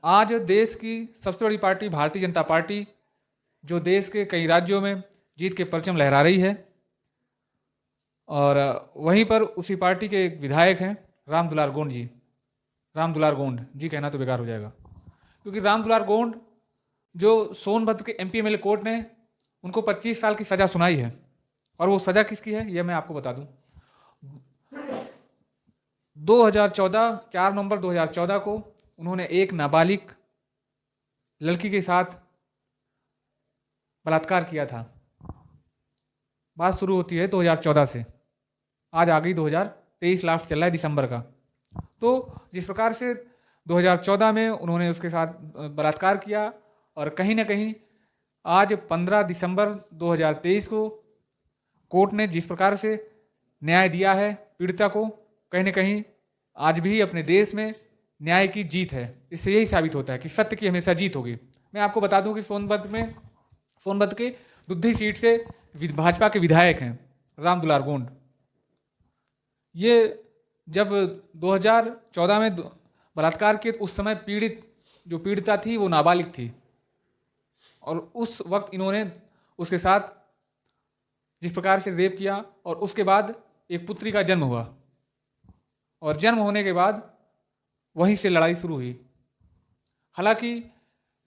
आज देश की सबसे बड़ी पार्टी भारतीय जनता पार्टी, जो देश के कई राज्यों में जीत के परचम लहरा रही है, और वहीं पर उसी पार्टी के एक विधायक हैं राम दुलार गोंड जी। राम दुलार गोंड जी कहना तो बेकार हो जाएगा, क्योंकि राम दुलार गोंड जो सोनभद्र के एमपी एमएलए कोर्ट ने उनको 25 साल की सज़ा सुनाई है, और वो सज़ा किसकी है यह मैं आपको बता दूं। 2014 4 नवंबर 2014 को उन्होंने एक नाबालिग लड़की के साथ बलात्कार किया था। बात शुरू होती है 2014 से, आज आ गई 2023, लास्ट चल रहा है दिसंबर का। तो जिस प्रकार से 2014 में उन्होंने उसके साथ बलात्कार किया, और कहीं ना कहीं आज 15 दिसंबर 2023 को कोर्ट ने जिस प्रकार से न्याय दिया है पीड़िता को, कहीं ना कहीं आज भी अपने देश में न्याय की जीत है। इससे यही साबित होता है कि सत्य की हमेशा जीत होगी। मैं आपको बता दूं कि सोनभद्र के दुद्धी सीट से भाजपा के विधायक हैं राम दुलार गोंड। ये जब 2014 में बलात्कार के, उस समय पीड़िता थी वो नाबालिग थी, और उस वक्त इन्होंने उसके साथ जिस प्रकार से रेप किया, और उसके बाद एक पुत्री का जन्म हुआ, और जन्म होने के बाद वहीं से लड़ाई शुरू हुई। हालांकि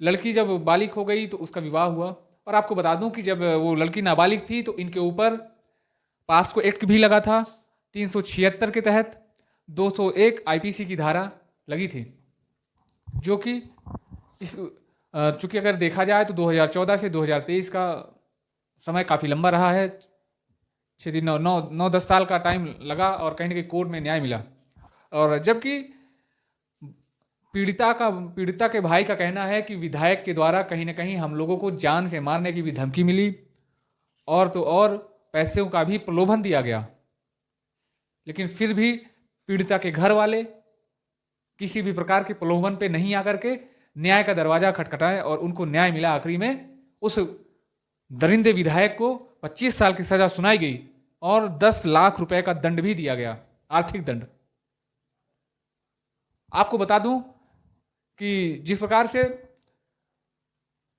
लड़की जब बालिग हो गई तो उसका विवाह हुआ, और आपको बता दूं कि जब वो लड़की नाबालिग थी तो इनके ऊपर पास्को एक्ट भी लगा था 376 के तहत। 201 आईपीसी की धारा लगी थी, जो कि चूंकि अगर देखा जाए तो 2014 से 2023 का समय काफ़ी लंबा रहा है। 6 दिन 9-10 साल का टाइम लगा, और कहीं ना कहीं कोर्ट में न्याय मिला। और जबकि पीड़िता के भाई का कहना है कि विधायक के द्वारा कहीं ना कहीं हम लोगों को जान से मारने की भी धमकी मिली, और तो और पैसों का भी प्रलोभन दिया गया। लेकिन फिर भी पीड़िता के घर वाले किसी भी प्रकार के प्रलोभन पे नहीं आकर के न्याय का दरवाजा खटखटाए, और उनको न्याय मिला। आखिरी में उस दरिंदे विधायक को 25 साल की सजा सुनाई गई, और 10 लाख रुपए का दंड भी दिया गया, आर्थिक दंड। आपको बता दूं कि जिस प्रकार से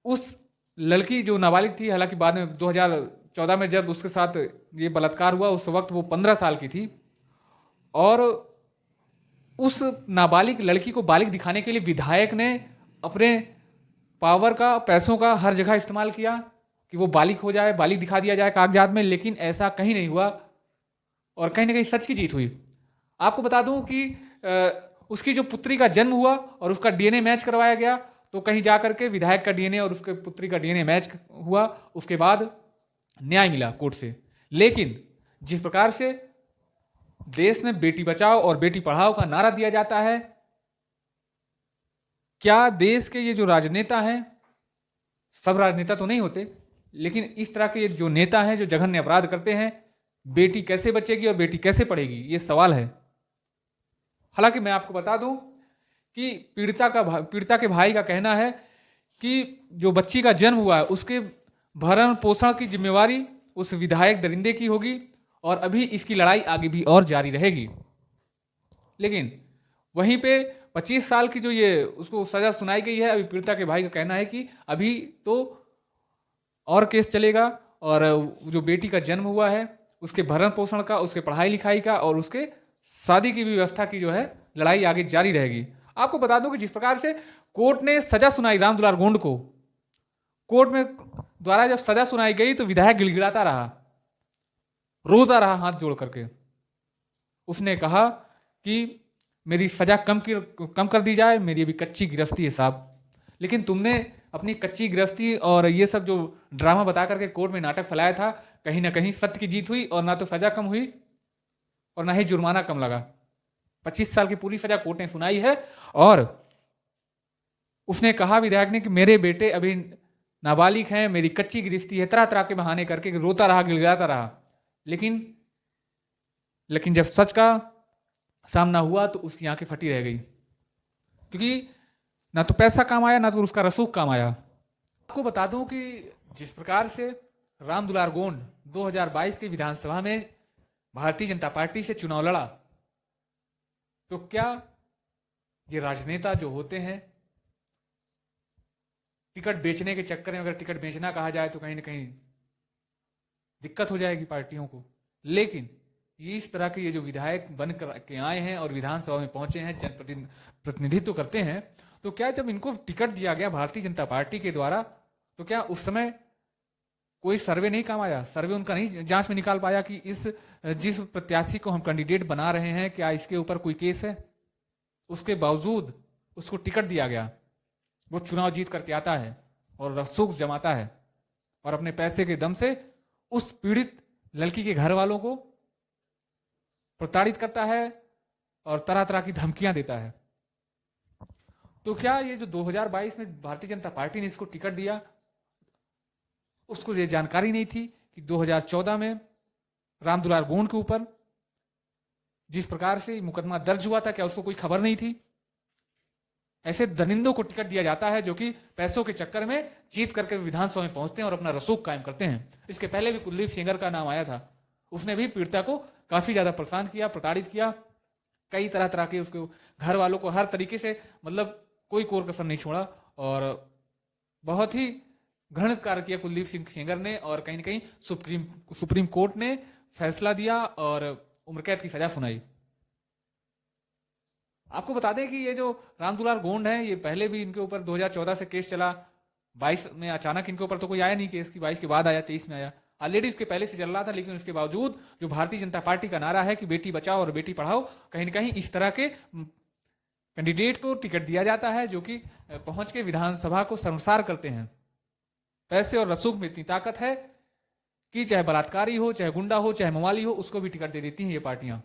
उस लड़की जो नाबालिग थी, हालांकि बाद में 2014 में जब उसके साथ ये बलात्कार हुआ उस वक्त वो 15 साल की थी, और उस नाबालिग लड़की को बालिग दिखाने के लिए विधायक ने अपने पावर का, पैसों का हर जगह इस्तेमाल किया कि वो बालिग हो जाए, बालिग दिखा दिया जाए कागजात में। लेकिन ऐसा कहीं नहीं हुआ, और कहीं ना कहीं सच की जीत हुई। आपको बता दूं कि उसकी जो पुत्री का जन्म हुआ और उसका डीएनए मैच करवाया गया, तो कहीं जाकर के विधायक का डीएनए और उसके पुत्री का डीएनए मैच हुआ, उसके बाद न्याय मिला कोर्ट से। लेकिन जिस प्रकार से देश में बेटी बचाओ और बेटी पढ़ाओ का नारा दिया जाता है, क्या देश के ये जो राजनेता हैं, सब राजनेता तो नहीं होते, लेकिन इस तरह के जो नेता हैं जो जघन्य अपराध करते हैं, बेटी कैसे बचेगी और बेटी कैसे पढ़ेगी, ये सवाल है। हालांकि मैं आपको बता दूं कि पीड़िता के भाई का कहना है कि जो बच्ची का जन्म हुआ है उसके भरण पोषण की जिम्मेवारी उस विधायक दरिंदे की होगी, और अभी इसकी लड़ाई आगे भी और जारी रहेगी। लेकिन वहीं पे 25 साल की जो ये उसको सजा सुनाई गई है, अभी पीड़िता के भाई का कहना है कि अभी तो और केस चलेगा, और जो बेटी का जन्म हुआ है उसके भरण पोषण का, उसके पढ़ाई लिखाई का और उसके शादी की व्यवस्था की जो है लड़ाई आगे जारी रहेगी। आपको बता दूं कि जिस प्रकार से कोर्ट ने सजा सुनाई राम दुलार गोंड को, कोर्ट में द्वारा जब सजा सुनाई गई तो विधायक गिड़गिड़ाता रहा, रोता रहा हाथ जोड़ करके। उसने कहा कि मेरी सजा कम कर दी जाए, मेरी अभी कच्ची गिरफ्ती है साहब। लेकिन तुमने अपनी कच्ची गिरफ्ती और ये सब जो ड्रामा बता करके कोर्ट में नाटक फैलाया था, कहीं ना कहीं सत्य की जीत हुई, और ना तो सजा कम हुई और ना ही जुर्माना कम लगा। 25 साल की पूरी सजा कोर्ट ने सुनाई है, और उसने कहा विधायक ने कि मेरे बेटे अभी नाबालिग हैं, मेरी कच्ची गिरफ्ती है, तरह तरह के बहाने करके रोता रहा, गिड़गिड़ाता रहा। लेकिन जब सच का सामना हुआ तो उसकी आंखें फटी रह गई, क्योंकि ना तो पैसा काम आया, ना तो उसका रसूख काम आया। आपको बता दूं कि जिस प्रकार से राम दुलार गोंड 2022 की विधानसभा में भारतीय जनता पार्टी से चुनाव लड़ा, तो क्या ये राजनेता जो होते हैं टिकट बेचने के चक्कर में, अगर टिकट बेचना कहा जाए तो कहीं ना कहीं दिक्कत हो जाएगी पार्टियों को। लेकिन ये इस तरह के ये जो विधायक बन कर के आए हैं और विधानसभा में पहुंचे हैं, प्रतिनिधित्व करते हैं, तो क्या जब इनको टिकट दिया गया भारतीय जनता पार्टी के द्वारा, तो क्या उस समय कोई सर्वे नहीं काम आया? सर्वे उनका नहीं जांच में निकाल पाया कि जिस प्रत्याशी को हम कैंडिडेट बना रहे हैं, क्या इसके ऊपर कोई केस है? उसके बावजूद उसको टिकट दिया गया। वो चुनाव जीत करके आता है और रसूख जमाता है और अपने पैसे के दम से उस पीड़ित लड़की के घर वालों को प्रताड़ित करता है और तरह तरह की धमकियां देता है। तो क्या ये जो 2022 में भारतीय जनता पार्टी ने इसको टिकट दिया, उसको ये जानकारी नहीं थी कि 2014 में रामदुलार गोंड के ऊपर जिस प्रकार से मुकदमा दर्ज हुआ था, क्या उसको कोई खबर नहीं थी? ऐसे दरिंदों को टिकट दिया जाता है जो कि पैसों के चक्कर में जीत करके विधानसभा में पहुंचते हैं और अपना रसूख कायम करते हैं। इसके पहले भी कुलदीप सेंगर का नाम आया था, उसने भी पीड़िता को काफी ज्यादा परेशान किया, प्रताड़ित किया, कई तरह तरह के उसके घर वालों को हर तरीके से, मतलब कोई कोर कसर नहीं छोड़ा और बहुत ही घृणित कार्य किया कुलदीप सिंह सेंगर ने। और कहीं ना कहीं सुप्रीम कोर्ट ने फैसला दिया और उम्र कैद की सजा सुनाई। आपको बता दें कि ये जो रामदुलार गोंड है, ये पहले भी इनके ऊपर 2014 से केस चला, 22 में अचानक इनके ऊपर तो कोई आया नहीं केस की, 22 के बाद आया, 23 में आया। ऑलरेडी इसके पहले से चल रहा था, लेकिन उसके बावजूद जो भारतीय जनता पार्टी का नारा है कि बेटी बचाओ और बेटी पढ़ाओ, कहीं ना कहीं इस तरह के कैंडिडेट को टिकट दिया जाता है जो कि पहुंच के विधानसभा को शर्मसार करते हैं। पैसे और रसूख में इतनी ताकत है कि चाहे बलात्कारी हो, चाहे गुंडा हो, चाहे मवाली हो, उसको भी टिकट दे देती हैं ये पार्टियां।